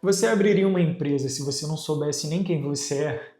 Você abriria uma empresa se você não soubesse nem quem você é?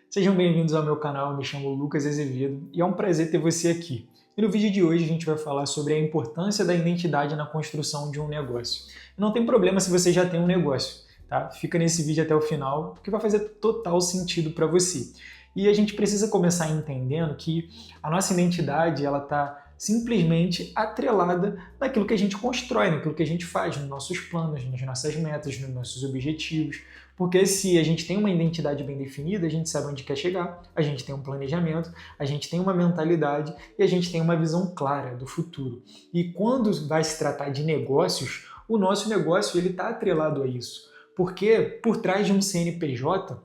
Sejam bem-vindos ao meu canal, eu me chamo Lucas Azevedo e é um prazer ter você aqui. E no vídeo de hoje a gente vai falar sobre a importância da identidade na construção de um negócio. Não tem problema se você já tem um negócio, tá? Fica nesse vídeo até o final, porque vai fazer total sentido para você. E a gente precisa começar entendendo que a nossa identidade ela está simplesmente atrelada naquilo que a gente constrói, naquilo que a gente faz, nos nossos planos, nas nossas metas, nos nossos objetivos. Porque se a gente tem uma identidade bem definida, a gente sabe onde quer chegar, a gente tem um planejamento, a gente tem uma mentalidade e a gente tem uma visão clara do futuro. E quando vai se tratar de negócios, o nosso negócio está atrelado a isso. Porque por trás de um CNPJ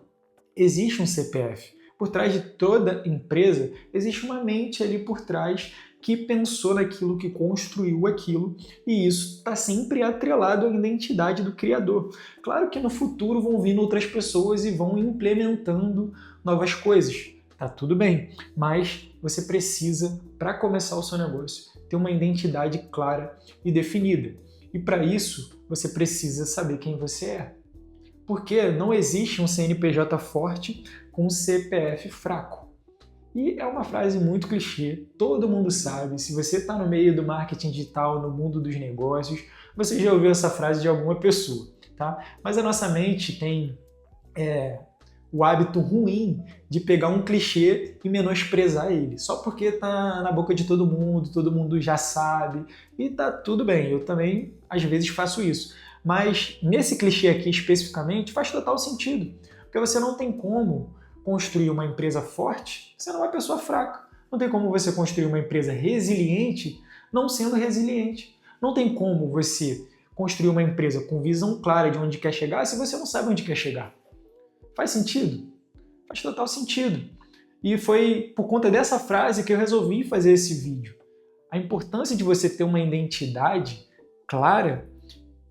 existe um CPF. Por trás de toda empresa existe uma mente ali por trás que pensou naquilo, que construiu aquilo, e isso está sempre atrelado à identidade do criador. Claro que no futuro vão vindo outras pessoas e vão implementando novas coisas, tá tudo bem, mas você precisa, para começar o seu negócio, ter uma identidade clara e definida. E para isso, você precisa saber quem você é. Porque não existe um CNPJ forte com um CPF fraco. E é uma frase muito clichê, todo mundo sabe. Se você está no meio do marketing digital, no mundo dos negócios, você já ouviu essa frase de alguma pessoa, tá? Mas a nossa mente tem o hábito ruim de pegar um clichê e menosprezar ele, só porque está na boca de todo mundo já sabe, e tá tudo bem, eu também às vezes faço isso. Mas nesse clichê aqui especificamente faz total sentido, porque você não tem como construir uma empresa forte sendo uma pessoa fraca. Não tem como você construir uma empresa resiliente não sendo resiliente. Não tem como você construir uma empresa com visão clara de onde quer chegar se você não sabe onde quer chegar. Faz sentido? Faz total sentido. E foi por conta dessa frase que eu resolvi fazer esse vídeo. A importância de você ter uma identidade clara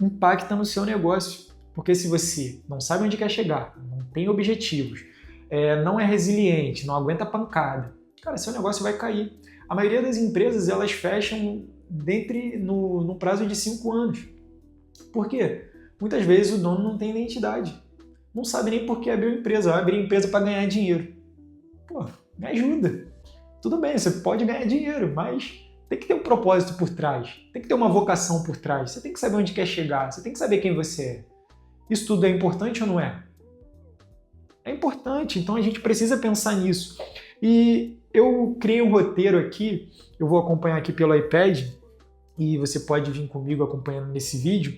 impacta no seu negócio. Porque se você não sabe onde quer chegar, não tem objetivos, não é resiliente, não aguenta pancada, cara, seu negócio vai cair. A maioria das empresas, elas fecham no prazo de 5 anos. Por quê? Muitas vezes o dono não tem identidade. Não sabe nem por que abriu a empresa. Vai abrir a empresa para ganhar dinheiro. Pô, me ajuda. Tudo bem, você pode ganhar dinheiro, mas tem que ter um propósito por trás. Tem que ter uma vocação por trás. Você tem que saber onde quer chegar. Você tem que saber quem você é. Isso tudo é importante ou não é? É importante, então a gente precisa pensar nisso. E eu criei um roteiro aqui, eu vou acompanhar aqui pelo iPad, e você pode vir comigo acompanhando nesse vídeo.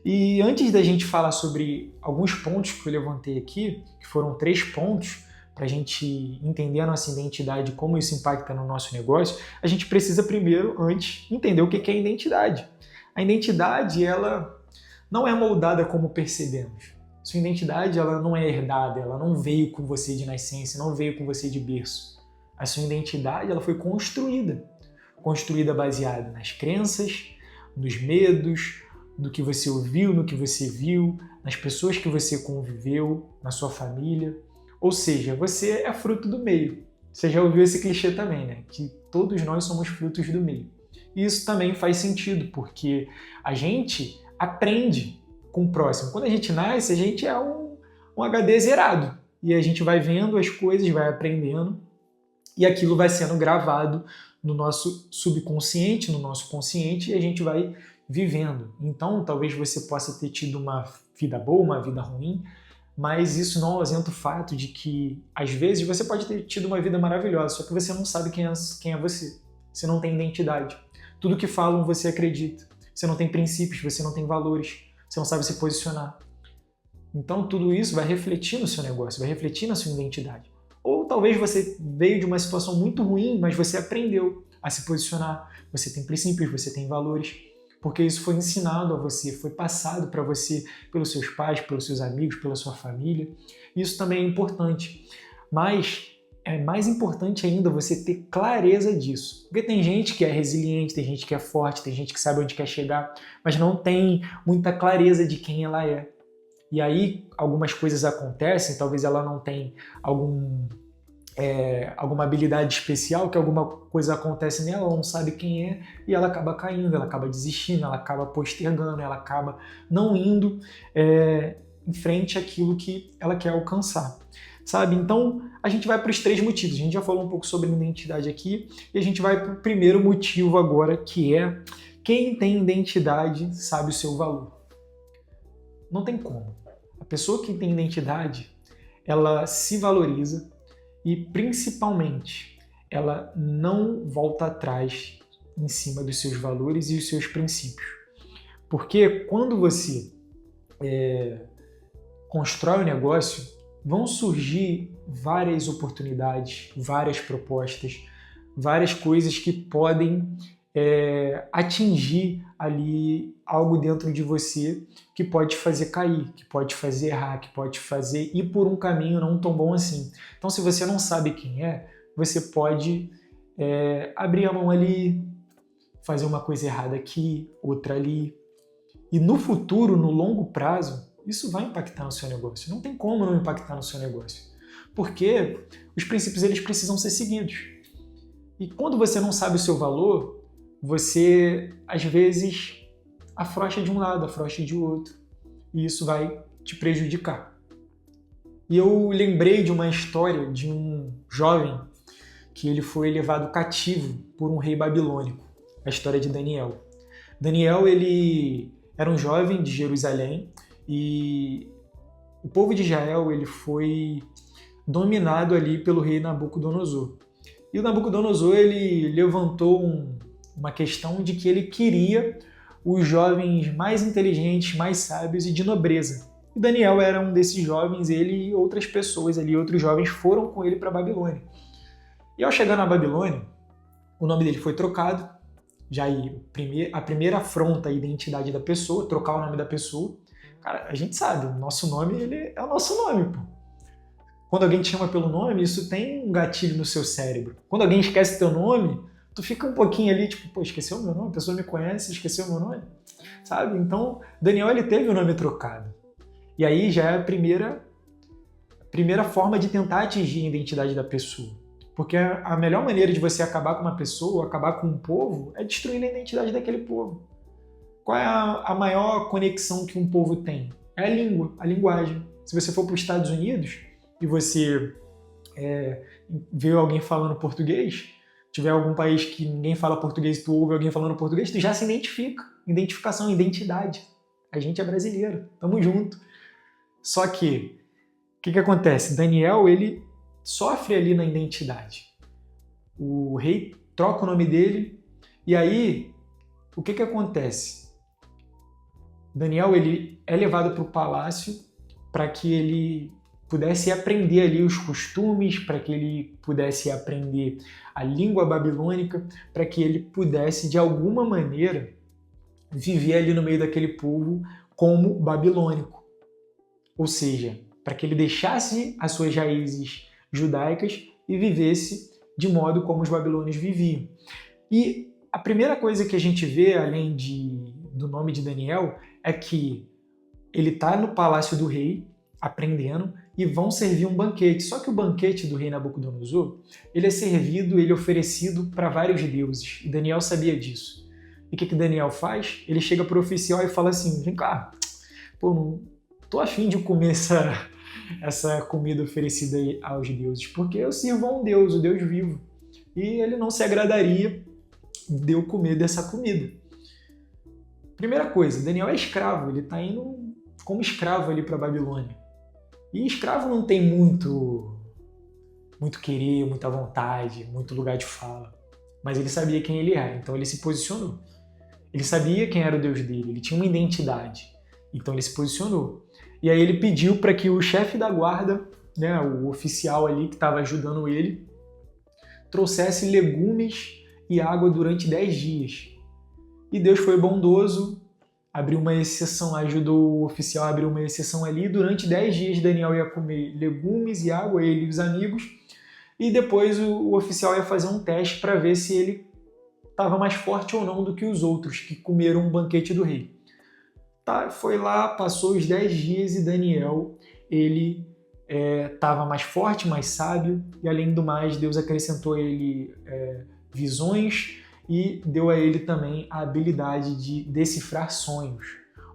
E antes da gente falar sobre alguns pontos que eu levantei aqui, que foram 3 pontos, para a gente entender a nossa identidade, como isso impacta no nosso negócio, a gente precisa primeiro, antes, entender o que é identidade. A identidade, ela não é moldada como percebemos. Sua identidade ela não é herdada, ela não veio com você de nascença, não veio com você de berço. A sua identidade ela foi construída baseada nas crenças, nos medos, no que você ouviu, no que você viu, nas pessoas que você conviveu, na sua família. Ou seja, você é fruto do meio. Você já ouviu esse clichê também, né? Que todos nós somos frutos do meio. E isso também faz sentido, porque a gente aprende com o próximo. Quando a gente nasce, a gente é um HD zerado. E a gente vai vendo as coisas, vai aprendendo, e aquilo vai sendo gravado no nosso subconsciente, no nosso consciente, e a gente vai vivendo. Então, talvez você possa ter tido uma vida boa, uma vida ruim, mas isso não ausenta o fato de que, às vezes, você pode ter tido uma vida maravilhosa, só que você não sabe quem é você. Você não tem identidade. Tudo que falam, você acredita. Você não tem princípios, você não tem valores. Você não sabe se posicionar. Então tudo isso vai refletir no seu negócio, vai refletir na sua identidade. Ou talvez você veio de uma situação muito ruim, mas você aprendeu a se posicionar. Você tem princípios, você tem valores, porque isso foi ensinado a você, foi passado para você pelos seus pais, pelos seus amigos, pela sua família. Isso também é importante. Mas é mais importante ainda você ter clareza disso. Porque tem gente que é resiliente, tem gente que é forte, tem gente que sabe onde quer chegar, mas não tem muita clareza de quem ela é. E aí algumas coisas acontecem, talvez ela não tenha alguma habilidade especial, que alguma coisa acontece nela, ela não sabe quem é, e ela acaba caindo, ela acaba desistindo, ela acaba postergando, ela acaba não indo em frente àquilo que ela quer alcançar, sabe? Então, a gente vai para os 3 motivos. A gente já falou um pouco sobre identidade aqui e a gente vai para o primeiro motivo agora, que é: quem tem identidade sabe o seu valor. Não tem como. A pessoa que tem identidade, ela se valoriza e, principalmente, ela não volta atrás em cima dos seus valores e os seus princípios. Porque quando você constrói um negócio, vão surgir várias oportunidades, várias propostas, várias coisas que podem atingir ali algo dentro de você que pode te fazer cair, que pode te fazer errar, que pode te fazer ir por um caminho não tão bom assim. Então, se você não sabe quem é, você pode abrir a mão ali, fazer uma coisa errada aqui, outra ali. E no futuro, no longo prazo, isso vai impactar no seu negócio. Não tem como não impactar no seu negócio. Porque os princípios eles precisam ser seguidos. E quando você não sabe o seu valor, você, às vezes, afrouxa de um lado, afrouxa de outro. E isso vai te prejudicar. E eu lembrei de uma história de um jovem que ele foi levado cativo por um rei babilônico. A história de Daniel. Daniel, ele era um jovem de Jerusalém e o povo de Israel ele foi dominado ali pelo rei Nabucodonosor. E o Nabucodonosor ele levantou uma questão de que ele queria os jovens mais inteligentes, mais sábios e de nobreza. E Daniel era um desses jovens, ele e outras pessoas ali, outros jovens foram com ele para a Babilônia. E ao chegar na Babilônia, o nome dele foi trocado, já aí a primeira afronta à identidade da pessoa, trocar o nome da pessoa. Cara, a gente sabe, o nosso nome ele é o nosso nome, pô. Quando alguém te chama pelo nome, isso tem um gatilho no seu cérebro. Quando alguém esquece teu nome, tu fica um pouquinho ali, tipo, pô, esqueceu o meu nome? A pessoa me conhece, esqueceu o meu nome? Sabe? Então, Daniel, ele teve o nome trocado. E aí já é a primeira forma de tentar atingir a identidade da pessoa. Porque a melhor maneira de você acabar com uma pessoa, acabar com um povo, é destruir a identidade daquele povo. Qual é a maior conexão que um povo tem? É a língua, a linguagem. Se você for para os Estados Unidos e você vê alguém falando português, tiver algum país que ninguém fala português e tu ouve alguém falando português, tu já se identifica. Identificação, identidade. A gente é brasileiro, tamo junto. Só que, o que acontece? Daniel, ele sofre ali na identidade. O rei troca o nome dele e aí, o que acontece? Daniel, ele é levado para o palácio para que ele pudesse aprender ali os costumes, para que ele pudesse aprender a língua babilônica, para que ele pudesse, de alguma maneira, viver ali no meio daquele povo como babilônico. Ou seja, para que ele deixasse as suas raízes judaicas e vivesse de modo como os babilônios viviam. E a primeira coisa que a gente vê, além do nome de Daniel, é que ele está no palácio do rei, aprendendo, e vão servir um banquete. Só que o banquete do rei Nabucodonosor, ele é servido, ele é oferecido para vários deuses. E Daniel sabia disso. E o que Daniel faz? Ele chega para o oficial e fala assim, vem cá, pô, não tô afim de comer essa comida oferecida aos deuses, porque eu sirvo a um Deus, o Deus vivo. E ele não se agradaria de eu comer dessa comida. Primeira coisa, Daniel é escravo, ele está indo como escravo ali para a Babilônia. E escravo não tem muito querer, muita vontade, muito lugar de fala. Mas ele sabia quem ele era, então ele se posicionou. Ele sabia quem era o Deus dele, ele tinha uma identidade, então ele se posicionou. E aí ele pediu para que o chefe da guarda, né, o oficial ali que estava ajudando ele, trouxesse legumes e água durante 10 dias. E Deus foi bondoso, abriu uma exceção, ajudou o oficial a abrir uma exceção ali. Durante 10 dias Daniel ia comer legumes e água, ele e os amigos, e depois o oficial ia fazer um teste para ver se ele estava mais forte ou não do que os outros que comeram o banquete do rei. Tá, foi lá, passou os 10 dias e Daniel, ele estava mais forte, mais sábio, e além do mais, Deus acrescentou a ele visões e deu a ele também a habilidade de decifrar sonhos.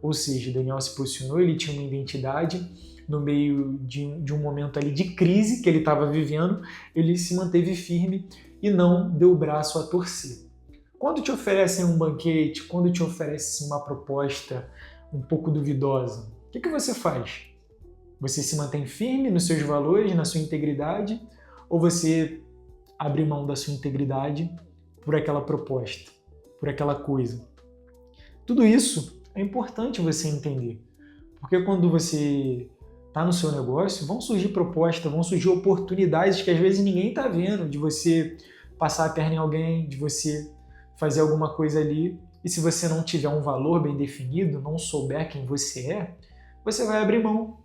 Ou seja, Daniel se posicionou, ele tinha uma identidade, no meio de um momento ali de crise que ele estava vivendo, ele se manteve firme e não deu o braço a torcer. Quando te oferecem um banquete, quando te oferecem uma proposta um pouco duvidosa, o que você faz? Você se mantém firme nos seus valores, na sua integridade, ou você abre mão da sua integridade por aquela proposta, por aquela coisa? Tudo isso é importante você entender, porque quando você está no seu negócio, vão surgir propostas, vão surgir oportunidades que às vezes ninguém está vendo, de você passar a perna em alguém, de você fazer alguma coisa ali, e se você não tiver um valor bem definido, não souber quem você é, você vai abrir mão.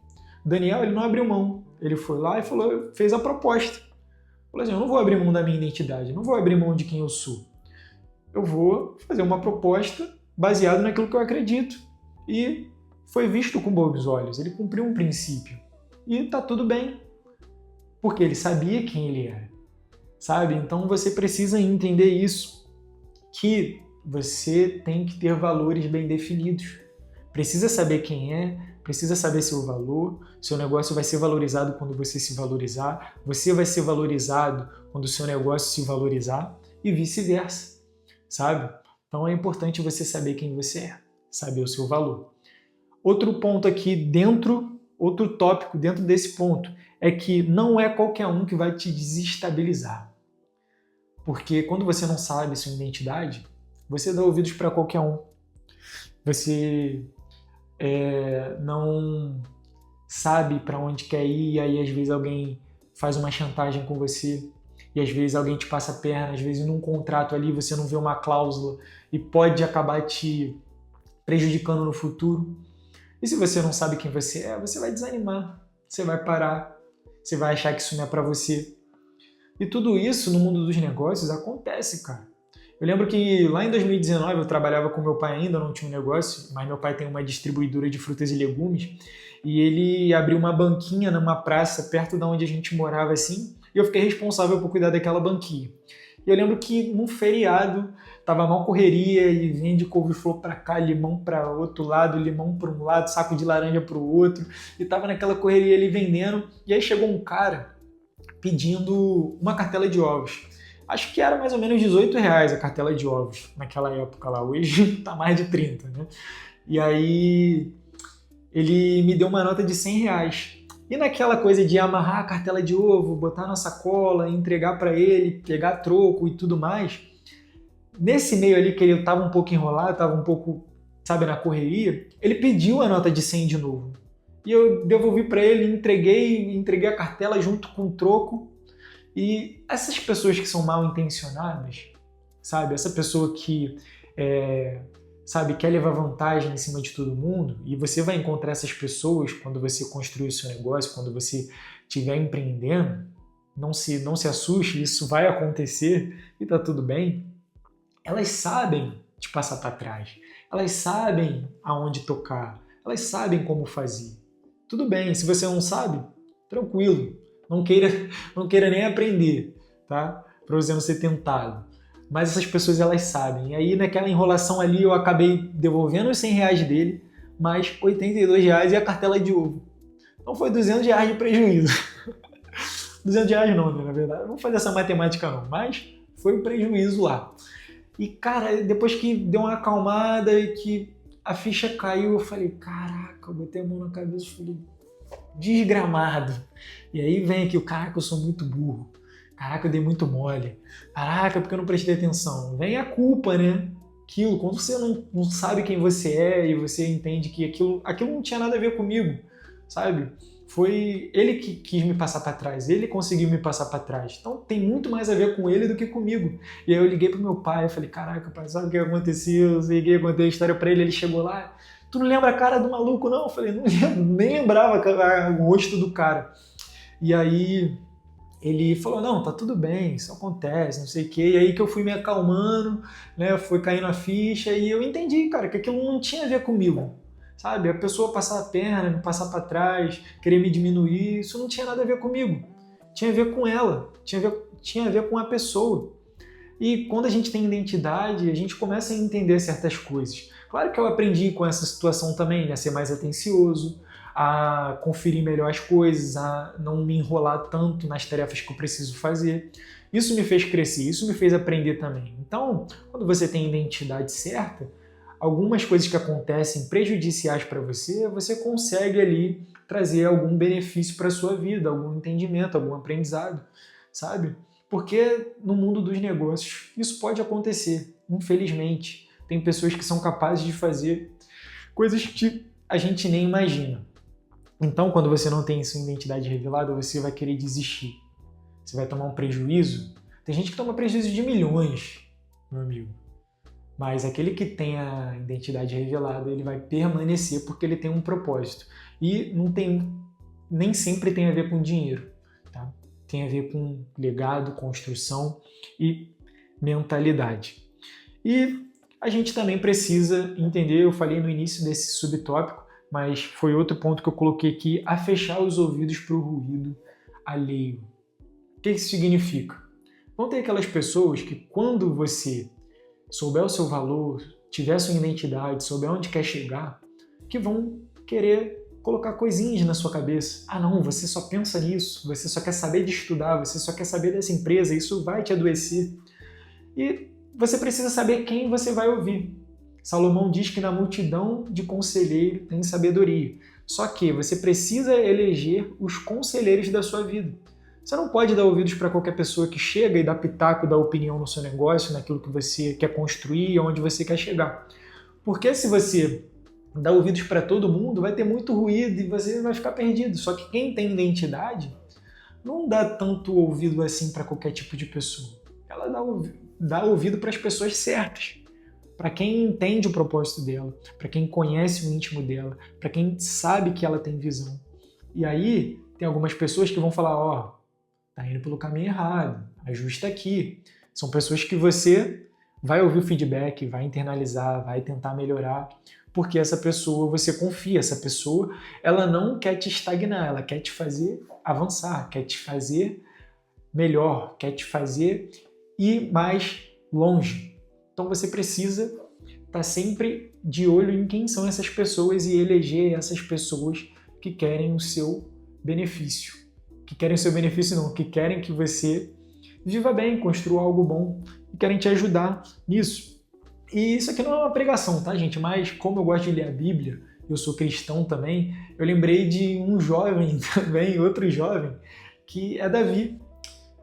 Daniel, ele não abriu mão, ele foi lá e falou, fez a proposta. Falou assim, eu não vou abrir mão da minha identidade, não vou abrir mão de quem eu sou. Eu vou fazer uma proposta baseada naquilo que eu acredito. E foi visto com bons olhos, ele cumpriu um princípio. E está tudo bem, porque ele sabia quem ele era, sabe? Então você precisa entender isso, que você tem que ter valores bem definidos. Precisa saber quem é, precisa saber seu valor, seu negócio vai ser valorizado quando você se valorizar, você vai ser valorizado quando o seu negócio se valorizar e vice-versa, sabe? Então é importante você saber quem você é, saber o seu valor. Outro ponto aqui outro tópico dentro desse ponto, é que não é qualquer um que vai te desestabilizar. Porque quando você não sabe sua identidade, você dá ouvidos para qualquer um. Você não sabe para onde quer ir, e aí às vezes alguém faz uma chantagem com você, e às vezes alguém te passa a perna, às vezes num contrato ali você não vê uma cláusula e pode acabar te prejudicando no futuro. E se você não sabe quem você é, você vai desanimar, você vai parar, você vai achar que isso não é para você. E tudo isso no mundo dos negócios acontece, cara. Eu lembro que lá em 2019 eu trabalhava com meu pai ainda, não tinha um negócio, mas meu pai tem uma distribuidora de frutas e legumes e ele abriu uma banquinha numa praça perto de onde a gente morava assim e eu fiquei responsável por cuidar daquela banquinha. E eu lembro que num feriado tava mal correria e vende couve-flor para cá, limão para outro lado, limão para um lado, saco de laranja para o outro e tava naquela correria ali vendendo e aí chegou um cara pedindo uma cartela de ovos. Acho que era mais ou menos R$18 a cartela de ovos naquela época lá. Hoje tá mais de 30, né? E aí ele me deu uma nota de R$100. E naquela coisa de amarrar a cartela de ovo, botar na sacola, entregar para ele, pegar troco e tudo mais, nesse meio ali que ele estava um pouco enrolado, estava um pouco, sabe, na correria, ele pediu a nota de 100 de novo. E eu devolvi para ele, entreguei a cartela junto com o troco. E essas pessoas que são mal intencionadas, sabe? Essa pessoa que sabe, quer levar vantagem em cima de todo mundo, e você vai encontrar essas pessoas quando você construir o seu negócio, quando você estiver empreendendo, não se assuste, isso vai acontecer e tá tudo bem. Elas sabem te passar para trás, elas sabem aonde tocar, elas sabem como fazer. Tudo bem, se você não sabe, tranquilo, não queira nem aprender, tá? Para você não ser tentado. Mas essas pessoas, elas sabem. E aí, naquela enrolação ali, eu acabei devolvendo os R$100 dele, mais R$82 e a cartela de ovo. Então foi R$200 de prejuízo. R$200 não, né? Na verdade, não vou fazer essa matemática não, mas foi um prejuízo lá. E, cara, depois que deu uma acalmada e que a ficha caiu, eu falei, caraca, eu botei a mão na cabeça e falei, desgramado. E aí vem aqui o caraca, eu sou muito burro. Caraca, eu dei muito mole. Caraca, porque eu não prestei atenção. Vem a culpa, né? Aquilo, quando você não sabe quem você é e você entende que aquilo não tinha nada a ver comigo, sabe? Foi ele que quis me passar para trás, ele conseguiu me passar para trás. Então tem muito mais a ver com ele do que comigo. E aí eu liguei pro meu pai, eu falei, caraca, pai, sabe o que aconteceu? Eu liguei, contei a história para ele chegou lá, tu não lembra a cara do maluco, não? Eu falei, não lembro, nem lembrava o rosto do cara. E aí ele falou, não, tá tudo bem, isso acontece, não sei o quê. E aí que eu fui me acalmando, né, foi caindo a ficha e eu entendi, cara, que aquilo não tinha a ver comigo, sabe? A pessoa passar a perna, me passar para trás, querer me diminuir, isso não tinha nada a ver comigo. Tinha a ver com ela, tinha a ver com a pessoa. E quando a gente tem identidade, a gente começa a entender certas coisas. Claro que eu aprendi com essa situação também, né, a ser mais atencioso, a conferir melhor as coisas, a não me enrolar tanto nas tarefas que eu preciso fazer. Isso me fez crescer, isso me fez aprender também. Então, quando você tem a identidade certa, algumas coisas que acontecem prejudiciais para você, você consegue ali trazer algum benefício para a sua vida, algum entendimento, algum aprendizado, sabe? Porque no mundo dos negócios isso pode acontecer, infelizmente. Tem pessoas que são capazes de fazer coisas que a gente nem imagina. Então, quando você não tem sua identidade revelada, você vai querer desistir. Você vai tomar um prejuízo. Tem gente que toma prejuízo de milhões, meu amigo. Mas aquele que tem a identidade revelada, ele vai permanecer porque ele tem um propósito. E nem sempre tem a ver com dinheiro, tá? Tem a ver com legado, construção e mentalidade. E a gente também precisa entender, eu falei no início desse subtópico, mas foi outro ponto que eu coloquei aqui, a fechar os ouvidos para o ruído alheio. O que isso significa? Vão ter aquelas pessoas que quando você souber o seu valor, tiver sua identidade, souber onde quer chegar, que vão querer colocar coisinhas na sua cabeça. Ah não, você só pensa nisso, você só quer saber de estudar, você só quer saber dessa empresa, isso vai te adoecer. E você precisa saber quem você vai ouvir. Salomão diz que na multidão de conselheiros tem sabedoria. Só que você precisa eleger os conselheiros da sua vida. Você não pode dar ouvidos para qualquer pessoa que chega e dá pitaco, dá opinião no seu negócio, naquilo que você quer construir, onde você quer chegar. Porque se você dá ouvidos para todo mundo, vai ter muito ruído e você vai ficar perdido. Só que quem tem identidade não dá tanto ouvido assim para qualquer tipo de pessoa. Ela dá ouvido para as pessoas certas, para quem entende o propósito dela, para quem conhece o íntimo dela, para quem sabe que ela tem visão. E aí tem algumas pessoas que vão falar, ó, tá indo pelo caminho errado, ajusta aqui. São pessoas que você vai ouvir o feedback, vai internalizar, vai tentar melhorar, porque essa pessoa, você confia, essa pessoa, ela não quer te estagnar, ela quer te fazer avançar, quer te fazer melhor, quer te fazer ir mais longe. Então você precisa estar sempre de olho em quem são essas pessoas e eleger essas pessoas que querem o seu benefício. Que querem o seu benefício não, que querem que você viva bem, construa algo bom e querem te ajudar nisso. E isso aqui não é uma pregação, tá, gente? Mas como eu gosto de ler a Bíblia, eu sou cristão também, eu lembrei de um jovem também, outro jovem, que é Davi.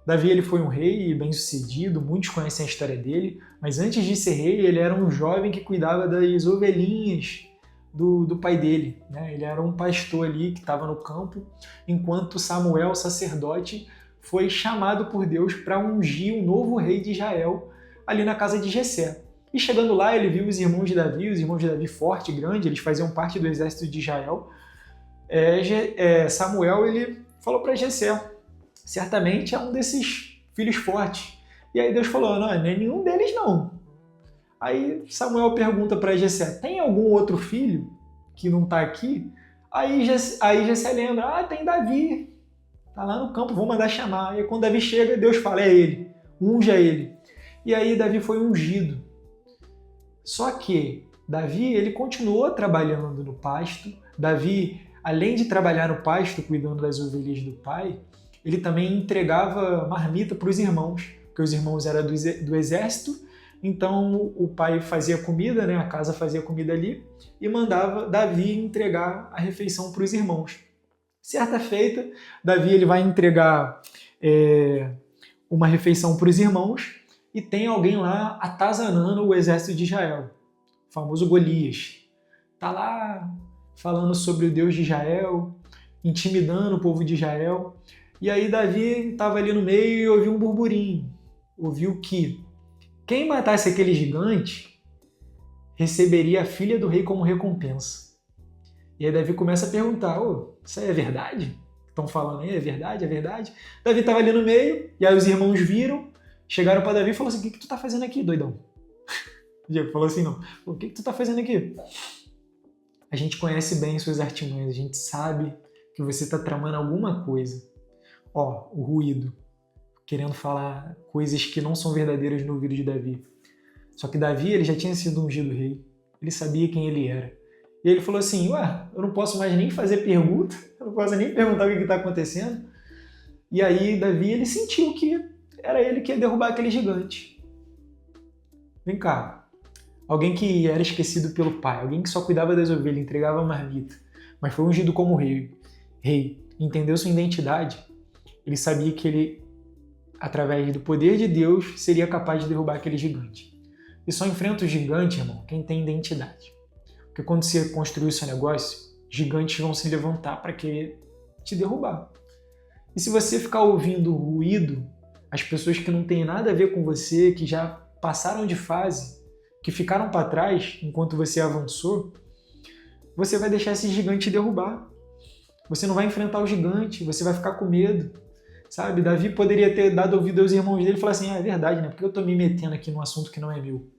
Davi ele foi um rei bem-sucedido, muitos conhecem a história dele, mas antes de ser rei, ele era um jovem que cuidava das ovelhinhas do pai dele, né? Ele era um pastor ali que estava no campo, enquanto Samuel, sacerdote, foi chamado por Deus para ungir o novo rei de Israel ali na casa de Jessé. E chegando lá, ele viu os irmãos de Davi forte, grande, eles faziam parte do exército de Israel. Samuel ele falou para Jessé, certamente é um desses filhos fortes. E aí Deus falou, não é nenhum deles não. Aí Samuel pergunta para Jessé, tem algum outro filho que não está aqui? Aí Jessé lembra, tem Davi, tá lá no campo, vou mandar chamar. E quando Davi chega, Deus fala, é ele, unja ele. E aí Davi foi ungido. Só que Davi, ele continuou trabalhando no pasto. Davi, além de trabalhar no pasto, cuidando das ovelhas do pai, ele também entregava marmita para os irmãos, porque os irmãos eram do exército, então o pai fazia comida, né, a casa fazia comida ali, e mandava Davi entregar a refeição para os irmãos. Certa feita, Davi ele vai entregar uma refeição para os irmãos, e tem alguém lá atazanando o exército de Israel, o famoso Golias. Está lá falando sobre o Deus de Israel, intimidando o povo de Israel. E aí Davi estava ali no meio e ouviu um burburinho. Ouviu que quem matasse aquele gigante receberia a filha do rei como recompensa. E aí Davi começa a perguntar, isso aí é verdade? Estão falando aí, é verdade? É verdade? Davi estava ali no meio, e aí os irmãos viram, chegaram para Davi e falaram assim, o que tu tá fazendo aqui, doidão? Diego falou assim, não. O que tu tá fazendo aqui? A gente conhece bem suas artimanhas, a gente sabe que você está tramando alguma coisa. O ruído, querendo falar coisas que não são verdadeiras no ouvido de Davi. Só que Davi ele já tinha sido ungido rei. Ele sabia quem ele era. E ele falou assim, ué, eu não posso mais nem fazer pergunta, eu não posso nem perguntar o que está acontecendo. E aí Davi, ele sentiu que era ele que ia derrubar aquele gigante. Vem cá, alguém que era esquecido pelo pai, alguém que só cuidava das ovelhas, entregava a marmita, mas foi ungido como rei, entendeu sua identidade, ele sabia que ele, através do poder de Deus, seria capaz de derrubar aquele gigante. E só enfrenta o gigante, irmão, quem tem identidade. Porque quando você construir o seu negócio, gigantes vão se levantar para querer te derrubar. E se você ficar ouvindo ruído, as pessoas que não têm nada a ver com você, que já passaram de fase, que ficaram para trás enquanto você avançou, você vai deixar esse gigante te derrubar. Você não vai enfrentar o gigante, você vai ficar com medo. Sabe? Davi poderia ter dado ouvido aos irmãos dele e falar assim, é verdade, né? Porque eu estou me metendo aqui num assunto que não é meu.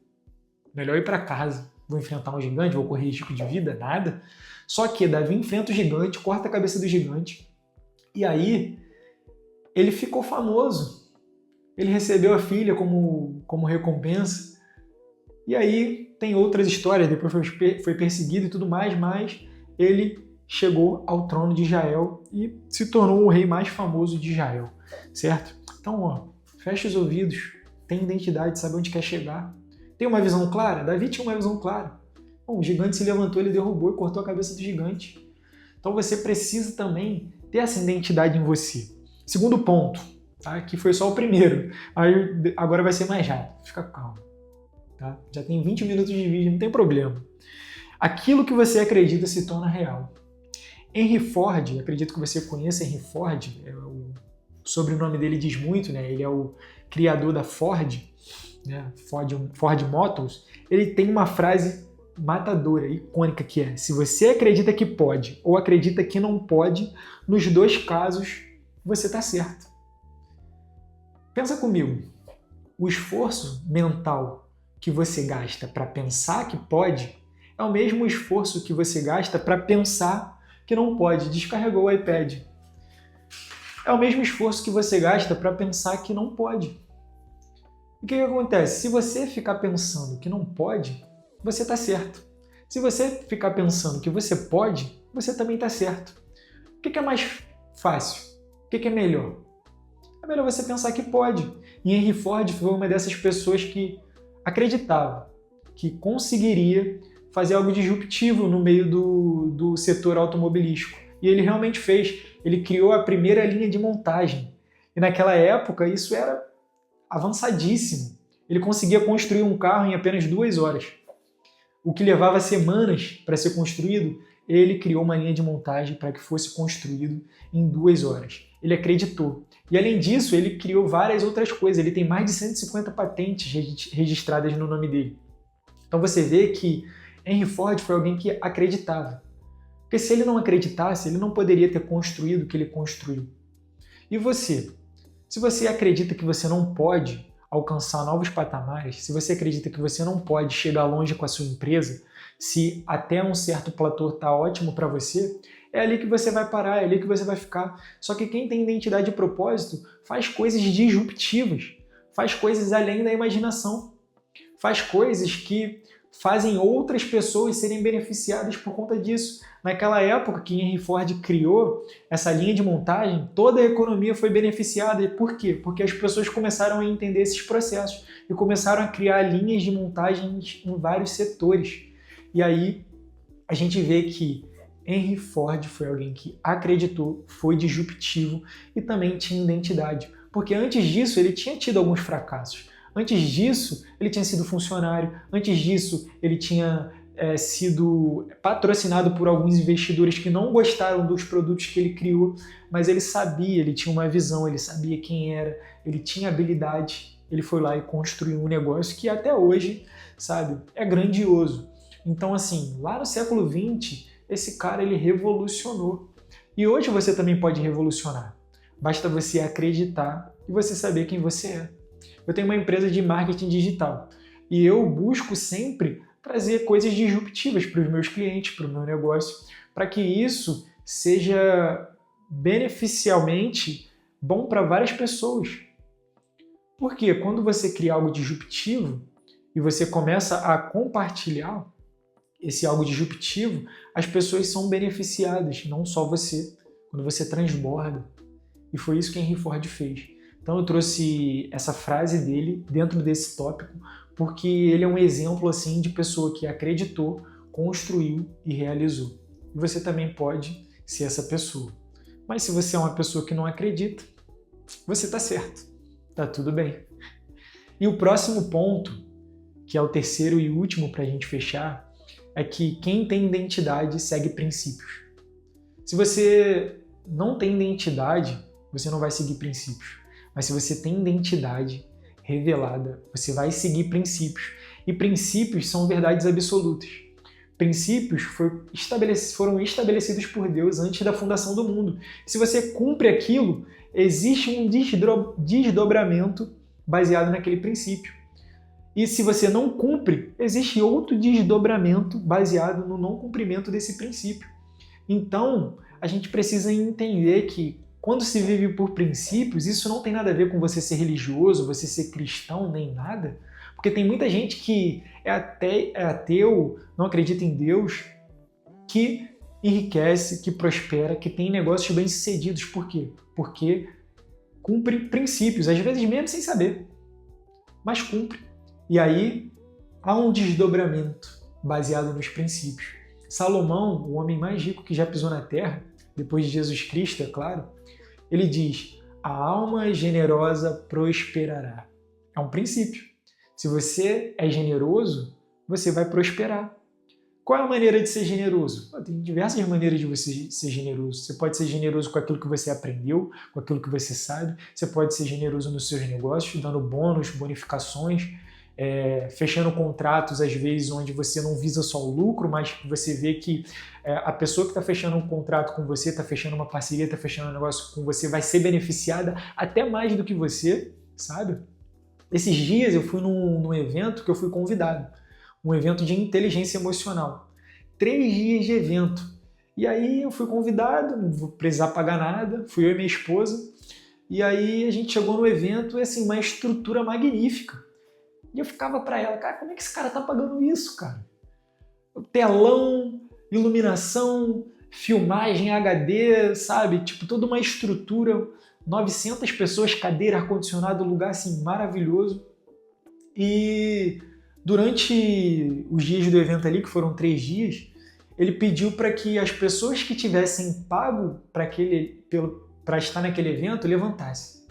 Melhor ir para casa. Vou enfrentar um gigante, vou correr risco de vida, nada. Só que Davi enfrenta o gigante, corta a cabeça do gigante. E aí, ele ficou famoso. Ele recebeu a filha como recompensa. E aí, tem outras histórias, depois foi perseguido e tudo mais, mas ele chegou ao trono de Israel e se tornou o rei mais famoso de Israel, certo? Então, ó, fecha os ouvidos, tem identidade, sabe onde quer chegar. Tem uma visão clara? Davi tinha uma visão clara. Bom, o gigante se levantou, ele derrubou e cortou a cabeça do gigante. Então você precisa também ter essa identidade em você. Segundo ponto, tá? Que foi só o primeiro. Agora vai ser mais rápido, fica calmo. Tá? Já tem 20 minutos de vídeo, não tem problema. Aquilo que você acredita se torna real. Henry Ford, acredito que você conheça Henry Ford, o sobrenome dele diz muito, né? Ele é o criador da Ford, né? Ford Motors. Ele tem uma frase matadora, icônica, que é: se você acredita que pode ou acredita que não pode, nos dois casos você está certo. Pensa comigo, o esforço mental que você gasta para pensar que pode é o mesmo esforço que você gasta para pensar que não pode. Descarregou o iPad. É o mesmo esforço que você gasta para pensar que não pode. O que acontece? Se você ficar pensando que não pode, você está certo. Se você ficar pensando que você pode, você também está certo. O que é mais fácil? O que é melhor? É melhor você pensar que pode. E Henry Ford foi uma dessas pessoas que acreditava que conseguiria fazer algo disruptivo no meio do setor automobilístico. E ele realmente fez. Ele criou a primeira linha de montagem. E naquela época isso era avançadíssimo. Ele conseguia construir um carro em apenas 2 horas. O que levava semanas para ser construído, ele criou uma linha de montagem para que fosse construído em 2 horas. Ele acreditou. E além disso, ele criou várias outras coisas. Ele tem mais de 150 patentes registradas no nome dele. Então você vê que Henry Ford foi alguém que acreditava. Porque se ele não acreditasse, ele não poderia ter construído o que ele construiu. E você? Se você acredita que você não pode alcançar novos patamares, se você acredita que você não pode chegar longe com a sua empresa, se até um certo platô está ótimo para você, é ali que você vai parar, é ali que você vai ficar. Só que quem tem identidade e propósito faz coisas disruptivas, faz coisas além da imaginação, faz coisas que fazem outras pessoas serem beneficiadas por conta disso. Naquela época que Henry Ford criou essa linha de montagem, toda a economia foi beneficiada. E por quê? Porque as pessoas começaram a entender esses processos e começaram a criar linhas de montagens em vários setores. E aí a gente vê que Henry Ford foi alguém que acreditou, foi disruptivo e também tinha identidade. Porque antes disso ele tinha tido alguns fracassos. Antes disso, ele tinha sido funcionário. Antes disso, ele tinha sido patrocinado por alguns investidores que não gostaram dos produtos que ele criou, mas ele sabia, ele tinha uma visão, ele sabia quem era, ele tinha habilidade. Ele foi lá e construiu um negócio que até hoje, sabe, é grandioso. Então, assim, lá no século XX, esse cara, ele revolucionou. E hoje você também pode revolucionar. Basta você acreditar e você saber quem você é. Eu tenho uma empresa de marketing digital e eu busco sempre trazer coisas disruptivas para os meus clientes, para o meu negócio, para que isso seja beneficialmente bom para várias pessoas. Porque quando você cria algo disruptivo e você começa a compartilhar, esse algo disruptivo, as pessoas são beneficiadas, não só você, quando você transborda. E foi isso que Henry Ford fez. Então eu trouxe essa frase dele dentro desse tópico, porque ele é um exemplo assim de pessoa que acreditou, construiu e realizou. E você também pode ser essa pessoa. Mas se você é uma pessoa que não acredita, você está certo, está tudo bem. E o próximo ponto, que é o terceiro e último para a gente fechar, é que quem tem identidade segue princípios. Se você não tem identidade, você não vai seguir princípios. Mas se você tem identidade revelada, você vai seguir princípios. E princípios são verdades absolutas. Princípios foram estabelecidos por Deus antes da fundação do mundo. Se você cumpre aquilo, existe um desdobramento baseado naquele princípio. E se você não cumpre, existe outro desdobramento baseado no não cumprimento desse princípio. Então, a gente precisa entender que quando se vive por princípios, isso não tem nada a ver com você ser religioso, você ser cristão, nem nada. Porque tem muita gente que é ateu, não acredita em Deus, que enriquece, que prospera, que tem negócios bem-sucedidos. Por quê? Porque cumpre princípios, às vezes mesmo sem saber, mas cumpre. E aí há um desdobramento baseado nos princípios. Salomão, o homem mais rico que já pisou na terra, depois de Jesus Cristo, é claro, ele diz: a alma generosa prosperará. É um princípio. Se você é generoso, você vai prosperar. Qual é a maneira de ser generoso? Tem diversas maneiras de você ser generoso. Você pode ser generoso com aquilo que você aprendeu, com aquilo que você sabe. Você pode ser generoso nos seus negócios, dando bônus, bonificações, fechando contratos, às vezes, onde você não visa só o lucro, mas você vê que a pessoa que está fechando um contrato com você, está fechando uma parceria, está fechando um negócio com você, vai ser beneficiada até mais do que você, sabe? Esses dias eu fui num evento que eu fui convidado, um evento de inteligência emocional. 3 dias de evento. E aí eu fui convidado, não vou precisar pagar nada, fui eu e minha esposa. E aí a gente chegou no evento e assim, uma estrutura magnífica. E eu ficava para ela, cara, como é que esse cara tá pagando isso, cara? Telão, iluminação, filmagem HD, sabe? Tipo, toda uma estrutura, 900 pessoas, cadeira, ar-condicionado, lugar assim maravilhoso. E durante os dias do evento ali, que foram 3 dias, ele pediu para que as pessoas que tivessem pago para estar naquele evento levantassem.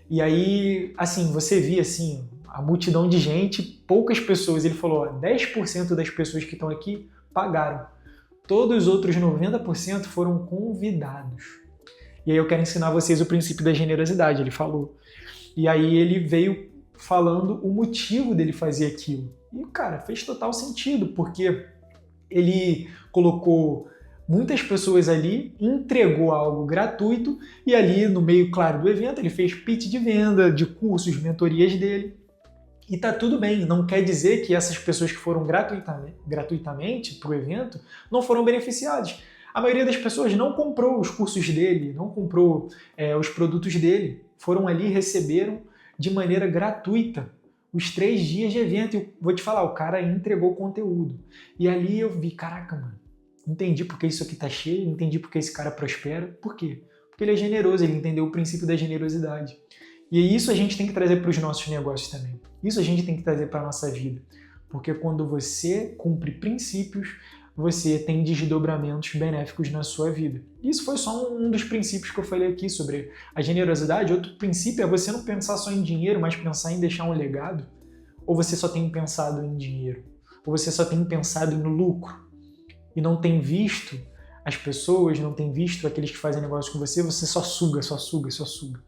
E aí, assim, você via assim, a multidão de gente, poucas pessoas. Ele falou, 10% das pessoas que estão aqui pagaram. Todos os outros 90% foram convidados. E aí eu quero ensinar vocês o princípio da generosidade, ele falou. E aí ele veio falando o motivo dele fazer aquilo. E, cara, fez total sentido, porque ele colocou muitas pessoas ali, entregou algo gratuito e ali no meio, claro, do evento ele fez pitch de venda, de cursos, mentorias dele. E tá tudo bem, não quer dizer que essas pessoas que foram gratuitamente para o evento não foram beneficiadas. A maioria das pessoas não comprou os cursos dele, não comprou os produtos dele, foram ali e receberam de maneira gratuita os 3 dias de evento. E vou te falar, o cara entregou conteúdo. E ali eu vi, caraca, mano, entendi porque isso aqui tá cheio, entendi porque esse cara prospera. Por quê? Porque ele é generoso, ele entendeu o princípio da generosidade. E isso a gente tem que trazer para os nossos negócios também. Isso a gente tem que trazer para a nossa vida. Porque quando você cumpre princípios, você tem desdobramentos benéficos na sua vida. Isso foi só um dos princípios que eu falei aqui sobre a generosidade. Outro princípio é você não pensar só em dinheiro, mas pensar em deixar um legado. Ou você só tem pensado em dinheiro. Ou você só tem pensado em lucro. E não tem visto as pessoas, não tem visto aqueles que fazem negócio com você, você só suga, só suga, só suga.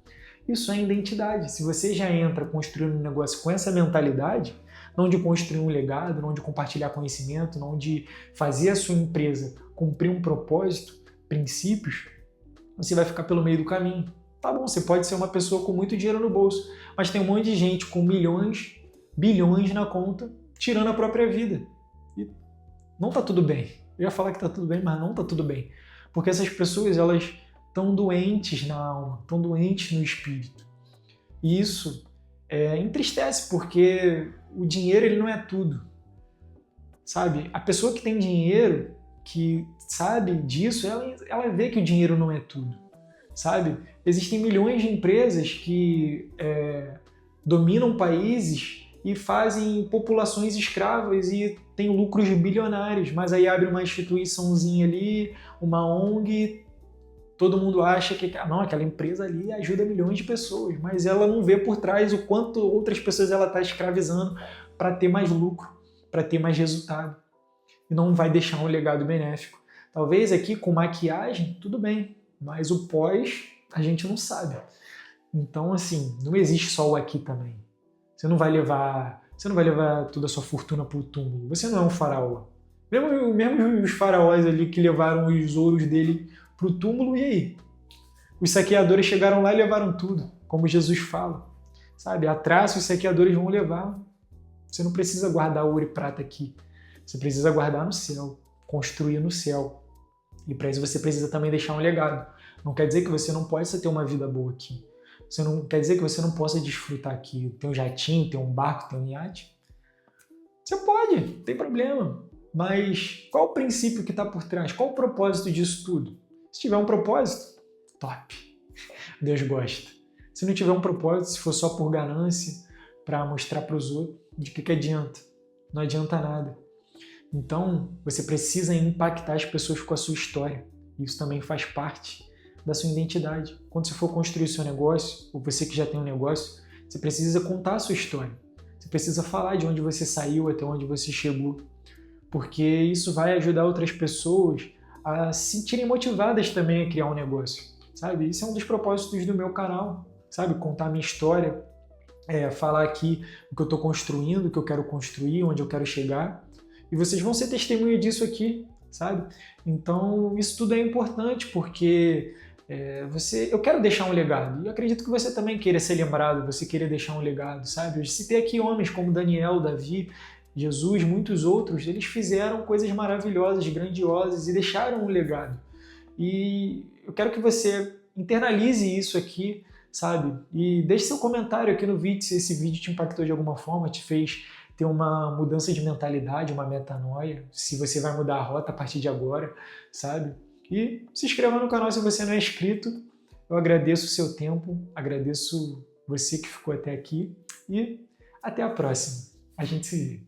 Isso é identidade. Se você já entra construindo um negócio com essa mentalidade, não de construir um legado, não de compartilhar conhecimento, não de fazer a sua empresa cumprir um propósito, princípios, você vai ficar pelo meio do caminho. Tá bom, você pode ser uma pessoa com muito dinheiro no bolso, mas tem um monte de gente com milhões, bilhões na conta, tirando a própria vida. E não tá tudo bem. Eu ia falar que tá tudo bem, mas não tá tudo bem. Porque essas pessoas, elas estão doentes na alma, estão doentes no espírito. E isso entristece, porque o dinheiro ele não é tudo. sabe? A pessoa que tem dinheiro, que sabe disso, ela vê que o dinheiro não é tudo, sabe? Existem milhões de empresas que dominam países e fazem populações escravas e têm lucros bilionários, mas aí abre uma instituiçãozinha ali, uma ONG, todo mundo acha que não, aquela empresa ali ajuda milhões de pessoas, mas ela não vê por trás o quanto outras pessoas ela está escravizando para ter mais lucro, para ter mais resultado. E não vai deixar um legado benéfico. Talvez aqui com maquiagem, tudo bem, mas o pós a gente não sabe. Então, assim, não existe só o aqui também. Você não vai levar toda a sua fortuna para o túmulo. Você não é um faraó. Mesmo os faraós ali que levaram os ouros dele para o túmulo, e aí? Os saqueadores chegaram lá e levaram tudo, como Jesus fala. Sabe, a traça os saqueadores vão levar. Você não precisa guardar ouro e prata aqui. Você precisa guardar no céu, construir no céu. E para isso você precisa também deixar um legado. Não quer dizer que você não possa ter uma vida boa aqui. Você não quer dizer que você não possa desfrutar aqui. Tem um jatinho, tem um barco, tem um iate. Você pode, não tem problema. Mas qual o princípio que está por trás? Qual o propósito disso tudo? Se tiver um propósito, top. Deus gosta. Se não tiver um propósito, se for só por ganância, para mostrar para os outros, de que adianta? Não adianta nada. Então, você precisa impactar as pessoas com a sua história. Isso também faz parte da sua identidade. Quando você for construir o seu negócio, ou você que já tem um negócio, você precisa contar a sua história. Você precisa falar de onde você saiu até onde você chegou. Porque isso vai ajudar outras pessoas a se sentirem motivadas também a criar um negócio. Sabe? Isso é um dos propósitos do meu canal. Sabe? Contar a minha história, falar aqui o que eu estou construindo, o que eu quero construir, onde eu quero chegar. E vocês vão ser testemunha disso aqui, sabe? Então, isso tudo é importante porque eu quero deixar um legado. E eu acredito que você também queira ser lembrado, você queira deixar um legado, sabe? Eu citei aqui homens como Daniel, Davi, Jesus, muitos outros. Eles fizeram coisas maravilhosas, grandiosas e deixaram um legado. E eu quero que você internalize isso aqui, sabe? E deixe seu comentário aqui no vídeo se esse vídeo te impactou de alguma forma, te fez ter uma mudança de mentalidade, uma metanoia, se você vai mudar a rota a partir de agora, sabe? E se inscreva no canal se você não é inscrito. Eu agradeço o seu tempo, agradeço você que ficou até aqui e até a próxima. A gente se vê.